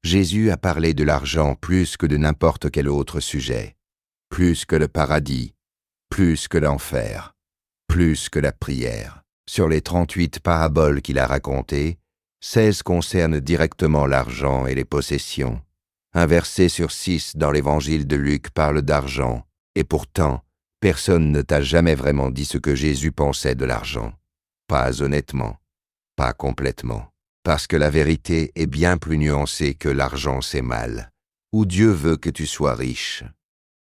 Jésus a parlé de l'argent plus que de n'importe quel autre sujet, plus que le paradis, plus que l'enfer, plus que la prière. Sur les 38 paraboles qu'il a racontées, 16 concernent directement l'argent et les possessions. Un verset sur 6 dans l'évangile de Luc parle d'argent, et pourtant, personne ne t'a jamais vraiment dit ce que Jésus pensait de l'argent. Pas honnêtement, pas complètement. Parce que la vérité est bien plus nuancée que l'argent c'est mal, ou Dieu veut que tu sois riche.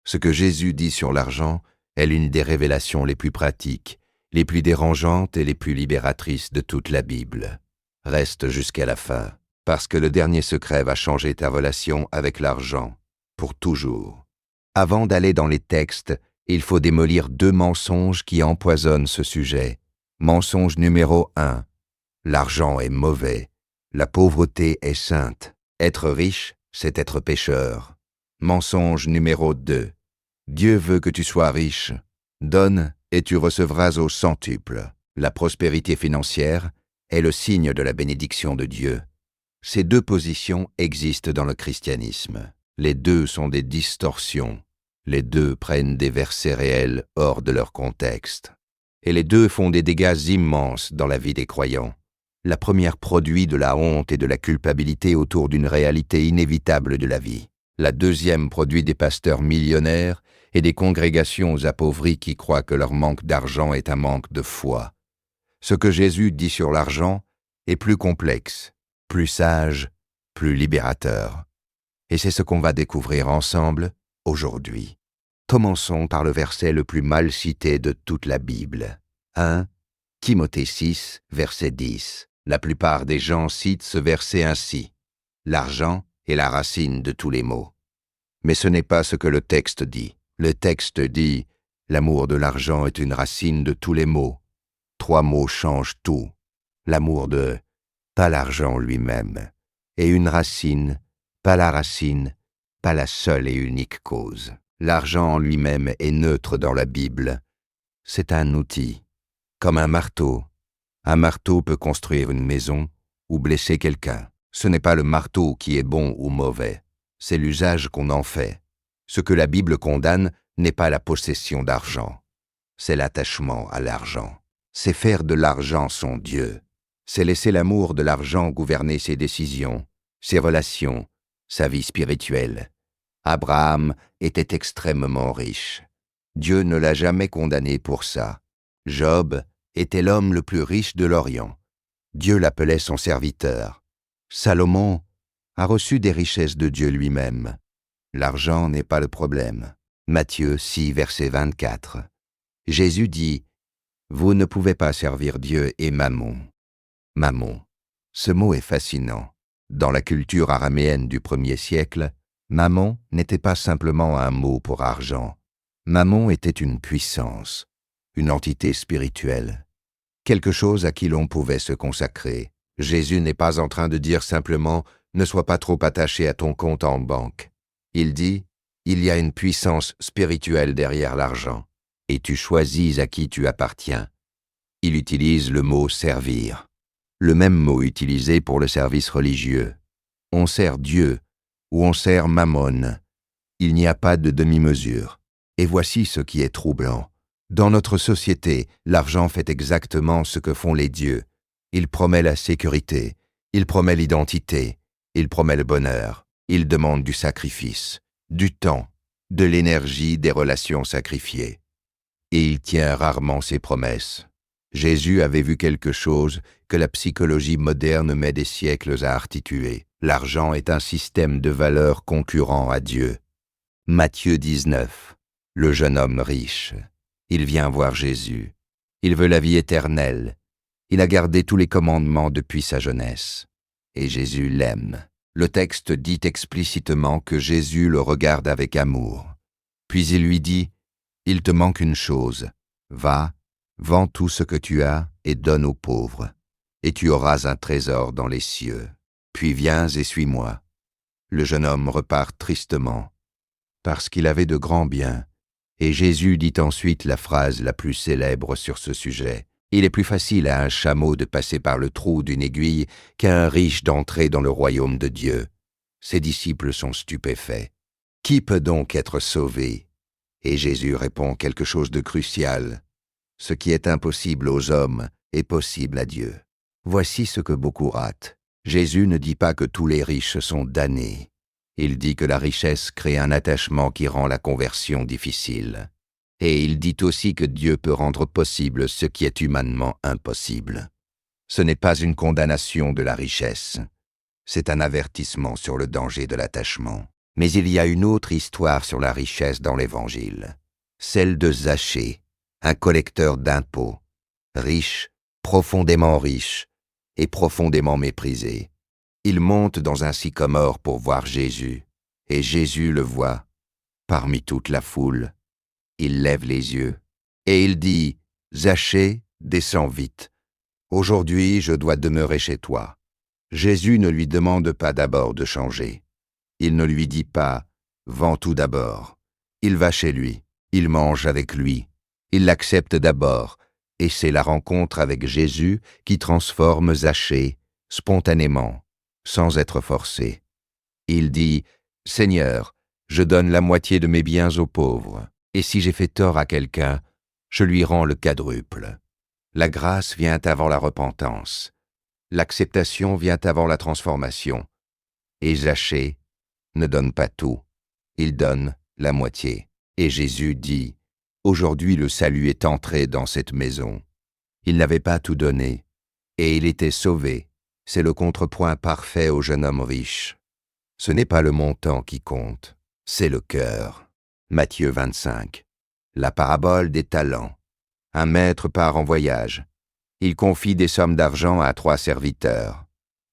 Ce que Jésus dit sur l'argent est l'une des révélations les plus pratiques, les plus dérangeantes et les plus libératrices de toute la Bible. Reste jusqu'à la fin, parce que le dernier secret va changer ta relation avec l'argent, pour toujours. Avant d'aller dans les textes, il faut démolir 2 mensonges qui empoisonnent ce sujet. Mensonge numéro 1. L'argent est mauvais. La pauvreté est sainte. Être riche, c'est être pécheur. Mensonge numéro 2. Dieu veut que tu sois riche. Donne et tu recevras au centuple. La prospérité financière est le signe de la bénédiction de Dieu. Ces 2 positions existent dans le christianisme. Les 2 sont des distorsions. Les 2 prennent des versets réels hors de leur contexte. Et les 2 font des dégâts immenses dans la vie des croyants. La première produit de la honte et de la culpabilité autour d'une réalité inévitable de la vie. La deuxième produit des pasteurs millionnaires et des congrégations appauvries qui croient que leur manque d'argent est un manque de foi. Ce que Jésus dit sur l'argent est plus complexe, plus sage, plus libérateur. Et c'est ce qu'on va découvrir ensemble aujourd'hui. Commençons par le verset le plus mal cité de toute la Bible. 1 Timothée 6, verset 10. La plupart des gens citent ce verset ainsi. L'argent est la racine de tous les maux. Mais ce n'est pas ce que le texte dit. Le texte dit « L'amour de l'argent est une racine de tous les maux ». 3 mots changent tout. L'amour de, pas l'argent lui-même, et une racine, pas la racine, pas la seule et unique cause. L'argent en lui-même est neutre dans la Bible. C'est un outil. Comme un marteau. Un marteau peut construire une maison ou blesser quelqu'un. Ce n'est pas le marteau qui est bon ou mauvais, c'est l'usage qu'on en fait. Ce que la Bible condamne n'est pas la possession d'argent, c'est l'attachement à l'argent. C'est faire de l'argent son Dieu. C'est laisser l'amour de l'argent gouverner ses décisions, ses relations, sa vie spirituelle. Abraham était extrêmement riche. Dieu ne l'a jamais condamné pour ça. Job était l'homme le plus riche de l'Orient. Dieu l'appelait son serviteur. Salomon a reçu des richesses de Dieu lui-même. L'argent n'est pas le problème. Matthieu 6, verset 24. Jésus dit « Vous ne pouvez pas servir Dieu et Mammon ». Mammon. Ce mot est fascinant. Dans la culture araméenne du 1er siècle, Mammon n'était pas simplement un mot pour argent. Mammon était une puissance, une entité spirituelle, quelque chose à qui l'on pouvait se consacrer. Jésus n'est pas en train de dire simplement « ne sois pas trop attaché à ton compte en banque ». Il dit « il y a une puissance spirituelle derrière l'argent, et tu choisis à qui tu appartiens ». Il utilise le mot « servir », le même mot utilisé pour le service religieux. On sert Dieu ou on sert Mammon. Il n'y a pas de demi-mesure. Et voici ce qui est troublant. Dans notre société, l'argent fait exactement ce que font les dieux. Il promet la sécurité, il promet l'identité, il promet le bonheur, il demande du sacrifice, du temps, de l'énergie, des relations sacrifiées. Et il tient rarement ses promesses. Jésus avait vu quelque chose que la psychologie moderne met des siècles à articuler. L'argent est un système de valeurs concurrent à Dieu. Matthieu 19. Le jeune homme riche. Il vient voir Jésus. Il veut la vie éternelle. Il a gardé tous les commandements depuis sa jeunesse. Et Jésus l'aime. Le texte dit explicitement que Jésus le regarde avec amour. Puis il lui dit « Il te manque une chose. Va, vends tout ce que tu as et donne aux pauvres, et tu auras un trésor dans les cieux. Puis viens et suis-moi. » Le jeune homme repart tristement, parce qu'il avait de grands biens. Et Jésus dit ensuite la phrase la plus célèbre sur ce sujet. Il est plus facile à un chameau de passer par le trou d'une aiguille qu'à un riche d'entrer dans le royaume de Dieu. Ses disciples sont stupéfaits. Qui peut donc être sauvé? Et Jésus répond quelque chose de crucial. Ce qui est impossible aux hommes est possible à Dieu. Voici ce que beaucoup ratent. Jésus ne dit pas que tous les riches sont damnés. Il dit que la richesse crée un attachement qui rend la conversion difficile. Et il dit aussi que Dieu peut rendre possible ce qui est humainement impossible. Ce n'est pas une condamnation de la richesse. C'est un avertissement sur le danger de l'attachement. Mais il y a une autre histoire sur la richesse dans l'Évangile. Celle de Zachée, un collecteur d'impôts, riche, profondément riche, et profondément méprisé. Il monte dans un sycomore pour voir Jésus, et Jésus le voit, parmi toute la foule. Il lève les yeux, et il dit, « Zachée, descends vite. Aujourd'hui, je dois demeurer chez toi. » Jésus ne lui demande pas d'abord de changer. Il ne lui dit pas « Vends tout d'abord ». Il va chez lui, il mange avec lui, il l'accepte d'abord, et c'est la rencontre avec Jésus qui transforme Zachée spontanément, sans être forcé. Il dit « Seigneur, je donne la moitié de mes biens aux pauvres, et si j'ai fait tort à quelqu'un, je lui rends le quadruple. » La grâce vient avant la repentance. L'acceptation vient avant la transformation. Et Zachée ne donne pas tout, il donne la moitié. Et Jésus dit, « Aujourd'hui le salut est entré dans cette maison. » Il n'avait pas tout donné, et il était sauvé. C'est le contrepoint parfait au jeune homme riche. Ce n'est pas le montant qui compte, c'est le cœur. Matthieu 25. La parabole des talents. Un maître part en voyage. Il confie des sommes d'argent à 3 serviteurs.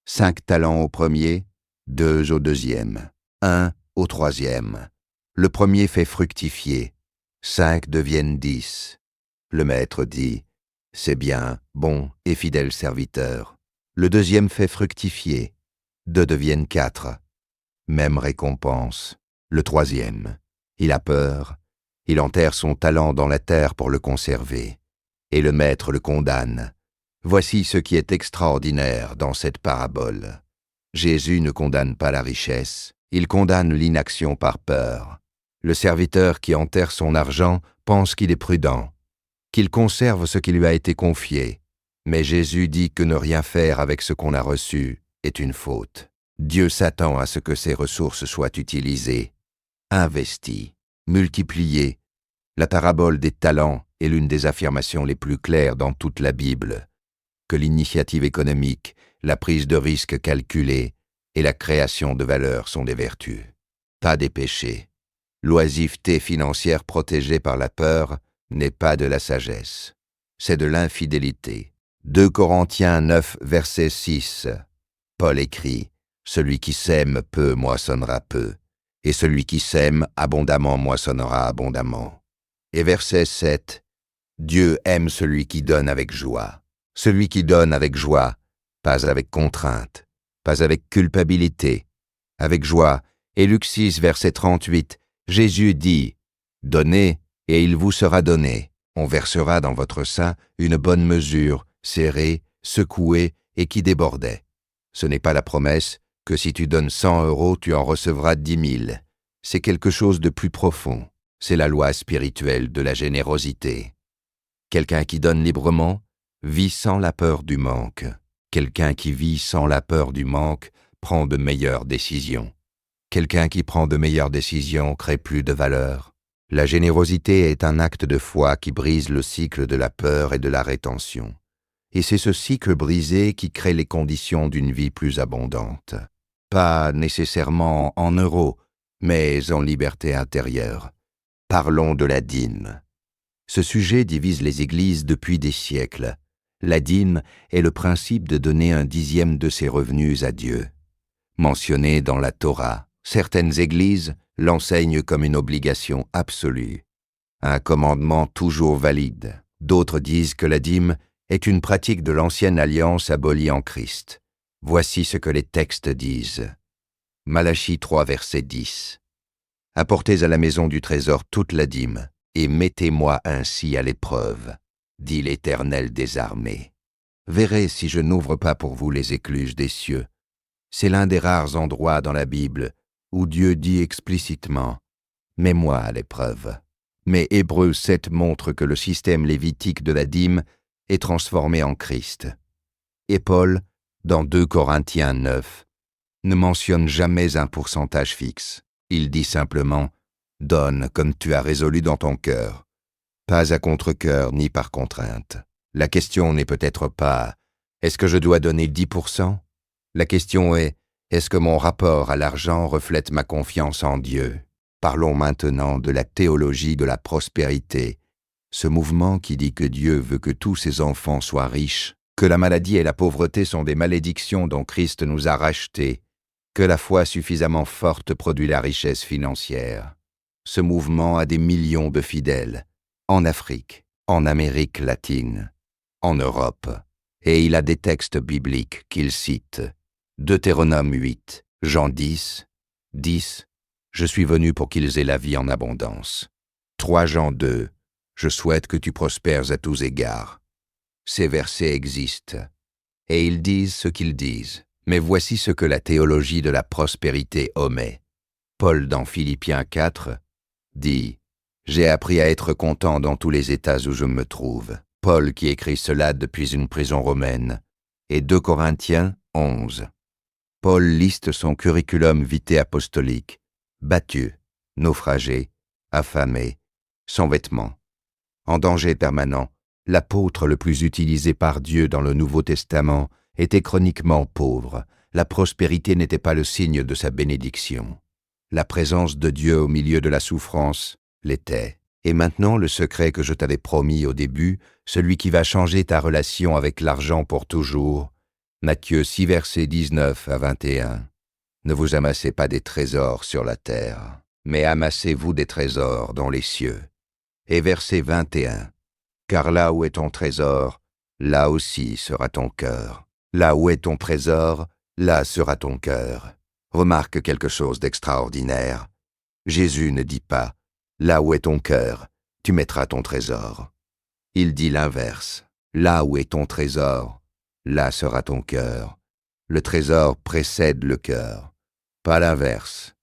5 talents au premier, 2 au deuxième, 1 au troisième. Le premier fait fructifier. 5 deviennent 10. Le maître dit, « C'est bien, bon et fidèle serviteur. » Le deuxième fait fructifier. 2 deviennent 4. Même récompense. Le troisième, il a peur. Il enterre son talent dans la terre pour le conserver. Et le maître le condamne. Voici ce qui est extraordinaire dans cette parabole. Jésus ne condamne pas la richesse, il condamne l'inaction par peur. Le serviteur qui enterre son argent pense qu'il est prudent, qu'il conserve ce qui lui a été confié. Mais Jésus dit que ne rien faire avec ce qu'on a reçu est une faute. Dieu s'attend à ce que ses ressources soient utilisées, investies, multipliées. La parabole des talents est l'une des affirmations les plus claires dans toute la Bible, que l'initiative économique, la prise de risques calculée et la création de valeur sont des vertus, pas des péchés. L'oisiveté financière protégée par la peur n'est pas de la sagesse, c'est de l'infidélité. 2 Corinthiens 9, verset 6. Paul écrit « Celui qui sème peu moissonnera peu, et celui qui sème abondamment moissonnera abondamment. » Et verset 7. Dieu aime celui qui donne avec joie. Celui qui donne avec joie, pas avec contrainte, pas avec culpabilité, avec joie. Et Luc 6, verset 38, Jésus dit « Donnez, et il vous sera donné. On versera dans votre sein une bonne mesure, serrée, secouée et qui débordait. » Ce n'est pas la promesse que si tu donnes 100 €, tu en recevras 10 000. C'est quelque chose de plus profond. C'est la loi spirituelle de la générosité. Quelqu'un qui donne librement vit sans la peur du manque. Quelqu'un qui vit sans la peur du manque prend de meilleures décisions. Quelqu'un qui prend de meilleures décisions crée plus de valeur. La générosité est un acte de foi qui brise le cycle de la peur et de la rétention. Et c'est ce cycle brisé qui crée les conditions d'une vie plus abondante. Pas nécessairement en euros, mais en liberté intérieure. Parlons de la dîme. Ce sujet divise les églises depuis des siècles. La dîme est le principe de donner 1/10 de ses revenus à Dieu. Mentionné dans la Torah, certaines églises l'enseignent comme une obligation absolue, un commandement toujours valide. D'autres disent que la dîme est une pratique de l'ancienne alliance abolie en Christ. Voici ce que les textes disent. Malachie 3, verset 10. « Apportez à la maison du trésor toute la dîme, et mettez-moi ainsi à l'épreuve, dit l'Éternel des armées. Verrez si je n'ouvre pas pour vous les écluses des cieux, C'est l'un des rares endroits dans la Bible où Dieu dit explicitement « Mets-moi à l'épreuve ». Mais Hébreux 7 montre que le système lévitique de la dîme est transformé en Christ. Et Paul, dans 2 Corinthiens 9, ne mentionne jamais un pourcentage fixe. Il dit simplement « Donne comme tu as résolu dans ton cœur ». Pas à contre-cœur ni par contrainte. La question n'est peut-être pas « Est-ce que je dois donner 10% ?» La question est « Est-ce que mon rapport à l'argent reflète ma confiance en Dieu ?» Parlons maintenant de la théologie de la prospérité, ce mouvement qui dit que Dieu veut que tous ses enfants soient riches, que la maladie et la pauvreté sont des malédictions dont Christ nous a rachetés, que la foi suffisamment forte produit la richesse financière. Ce mouvement a des millions de fidèles, en Afrique, en Amérique latine, en Europe, et il a des textes bibliques qu'il cite. Deutéronome 8, Jean 10, 10, je suis venu pour qu'ils aient la vie en abondance. 3 Jean 2, je souhaite que tu prospères à tous égards. Ces versets existent, et ils disent ce qu'ils disent. Mais voici ce que la théologie de la prospérité omet. Paul, dans Philippiens 4, dit « J'ai appris à être content dans tous les états où je me trouve. » Paul qui écrit cela depuis une prison romaine. Et 2 Corinthiens 11. Paul liste son curriculum vitae apostolique. Battu, naufragé, affamé, sans vêtements. En danger permanent, l'apôtre le plus utilisé par Dieu dans le Nouveau Testament était chroniquement pauvre. La prospérité n'était pas le signe de sa bénédiction. La présence de Dieu au milieu de la souffrance l'était. Et maintenant, le secret que je t'avais promis au début, celui qui va changer ta relation avec l'argent pour toujours. Matthieu 6, versets 19 à 21. Ne vous amassez pas des trésors sur la terre, mais amassez-vous des trésors dans les cieux. Et verset 21. Car là où est ton trésor, là aussi sera ton cœur. Là où est ton trésor, là sera ton cœur. Remarque quelque chose d'extraordinaire. Jésus ne dit pas « Là où est ton cœur, tu mettras ton trésor ». Il dit l'inverse. Là où est ton trésor, là sera ton cœur. Le trésor précède le cœur, pas l'inverse.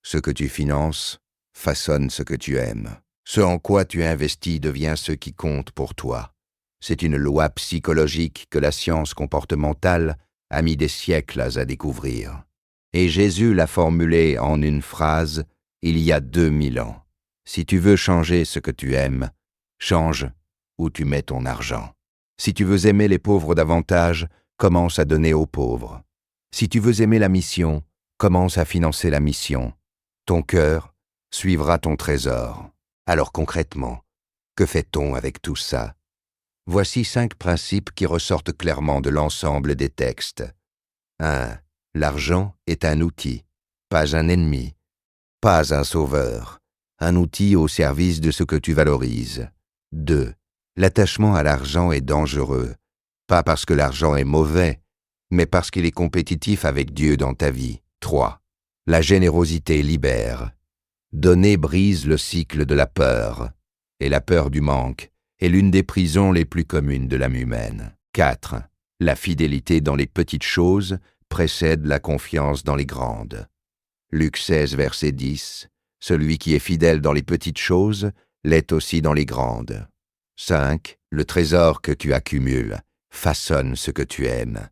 Ce que tu finances façonne ce que tu aimes. Ce en quoi tu investis devient ce qui compte pour toi. C'est une loi psychologique que la science comportementale a mis des siècles à découvrir. Et Jésus l'a formulée en une phrase il y a 2000 ans. Si tu veux changer ce que tu aimes, change où tu mets ton argent. Si tu veux aimer les pauvres davantage, commence à donner aux pauvres. Si tu veux aimer la mission, commence à financer la mission. Ton cœur suivra ton trésor. Alors concrètement, que fait-on avec tout ça? Voici 5 principes qui ressortent clairement de l'ensemble des textes. 1. L'argent est un outil, pas un ennemi, pas un sauveur, un outil au service de ce que tu valorises. 2. L'attachement à l'argent est dangereux, pas parce que l'argent est mauvais, mais parce qu'il est compétitif avec Dieu dans ta vie. 3. La générosité libère. Donner brise le cycle de la peur, et la peur du manque est l'une des prisons les plus communes de l'âme humaine. 4. La fidélité dans les petites choses précède la confiance dans les grandes. Luc 16, verset 10. Celui qui est fidèle dans les petites choses l'est aussi dans les grandes. 5. Le trésor que tu accumules façonne ce que tu aimes.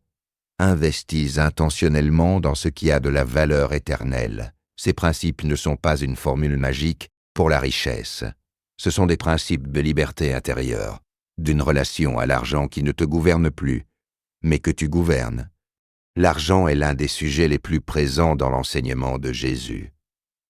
Investis intentionnellement dans ce qui a de la valeur éternelle. Ces principes ne sont pas une formule magique pour la richesse. Ce sont des principes de liberté intérieure, d'une relation à l'argent qui ne te gouverne plus, mais que tu gouvernes. L'argent est l'un des sujets les plus présents dans l'enseignement de Jésus,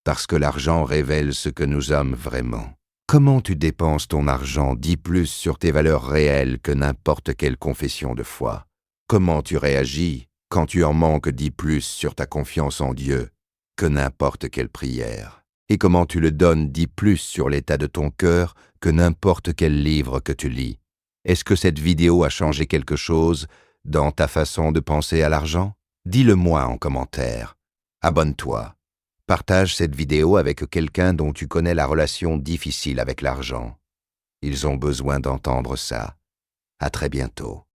parce que l'argent révèle ce que nous sommes vraiment. Comment tu dépenses ton argent dit plus sur tes valeurs réelles que n'importe quelle confession de foi. Comment tu réagis quand tu en manques dit plus sur ta confiance en Dieu que n'importe quelle prière. Et comment tu le donnes dit plus sur l'état de ton cœur que n'importe quel livre que tu lis. Est-ce que cette vidéo a changé quelque chose dans ta façon de penser à l'argent? Dis-le-moi en commentaire. Abonne-toi. Partage cette vidéo avec quelqu'un dont tu connais la relation difficile avec l'argent. Ils ont besoin d'entendre ça. À très bientôt.